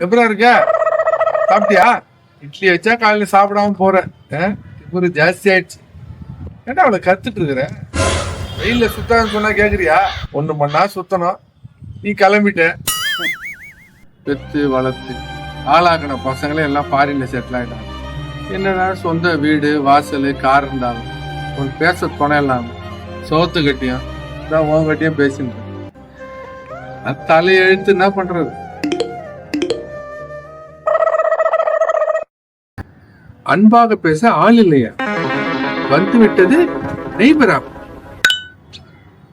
எப்படா இருக்க? சாப்பிட்டியா? இட்லி வச்சா காலையில சாப்பிடாம போறேன். ஒரு ஜாஸ்தி ஆயிடுச்சு. ஏன்டா அவளை கத்துட்டு இருக்கிற? வெயில சுத்தான்னு சொன்னா கேக்குறியா? 1 மணி நேரம் சுத்தணும். நீ கிளம்பிட்ட. பெத்து வளர்த்து ஆளாக்கின பசங்களே எல்லாம் ஃபாரின்ல செட்டில் ஆயிட்டாங்க. என்னடா சொந்த வீடு வாசல் கார் இருந்தாலும் ஒரு பேச துணை இல்லாம சோத்து கட்டியும் தான் உன் கட்டியும் பேசிட்டு தலையெழுத்து என்ன பண்றது? அன்பாக பேச ஆள் இல்லையா? வந்து விட்டது நெய்பர் ஆப்.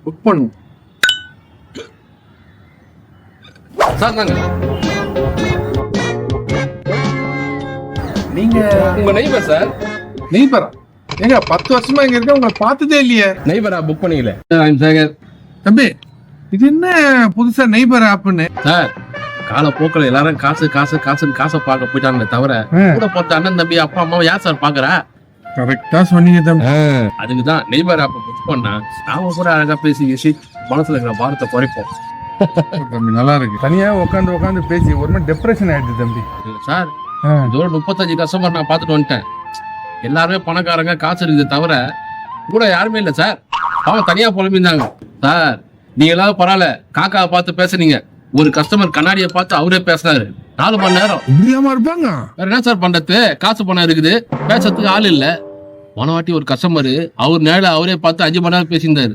புக் பண்ணும். நீங்க உங்க நெய்பர் சார். நெய்பரா? ஏங்க 10 வருஷமா இங்க இருக்க, உங்களை பார்த்ததே இல்லையே. நெய்பர் ஆப் புக் பண்ணீங்களே தம்பி, இது என்ன புதுசா நெய்பர் ஆப்னு? சார், காலப்போக்கில் எல்லாரும் காசு காசு காசுன்னு காசை பார்க்க போயிட்டாங்க தவிர கூட பார்த்த அண்ணன் தம்பி அப்பா அம்மாவை யார் சார் பாக்குறா? கரெக்டா சொன்னீங்க தம்பி. அதுக்குதான் நெய்பர் ஆப் புக் பண்ணா நாம கூட அழகா பேசி மனசுல இருக்கிற பாரத்தை குறைப்போம். தம்பி நல்லா இருக்கு. தனியா உட்காந்து பேசி ஒரு மாதிரி டிப்ரெஷன் ஆயிடுச்சு தம்பி. சார், இதோட 35 கஸ்டமர் நான் பார்த்துட்டு வந்துட்டேன். எல்லாருமே பணக்காரங்க, காசு இருக்குது தவிர கூட யாருமே இல்லை சார். அவன் தனியா புலம்பிருந்தாங்க. சார், நீங்க எல்லாரும் பரவாயில்ல, காக்காவை பார்த்து பேசுனீங்க. ஒரு கஸ்டமர் கண்ணாடியை பார்த்து அவரே பேசினாரு 4 மணி நேரம். இப்படியாம இருப்பாங்க? வேற என்ன சார் பண்றது? காசு பணம் இருக்குது, பேசுறதுக்கு ஆள் இல்ல. போன வாட்டி ஒரு கஸ்டமர் அவர் நேரில் அவரே பார்த்து 5 மணி நேரம் பேசியிருந்தாரு.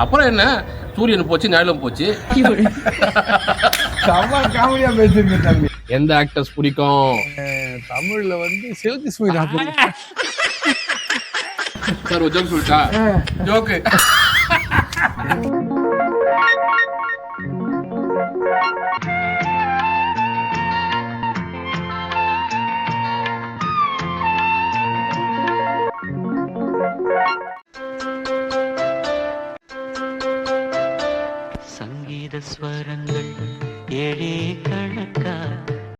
அப்புறம் என்ன, சூரியன் போச்சு நேரம் போச்சு. காமெடியா பேசுறீங்க தம்பி. எந்த ஆக்டர்ஸ் பிடிக்கும்? தமிழ்ல சில்க் ஸ்மிதா. சார் ஒரு ஜோக் சொல்லிட்டா? ஜோக்கு. சங்கீத ஸ்வரங்கள் 7 கணக்கா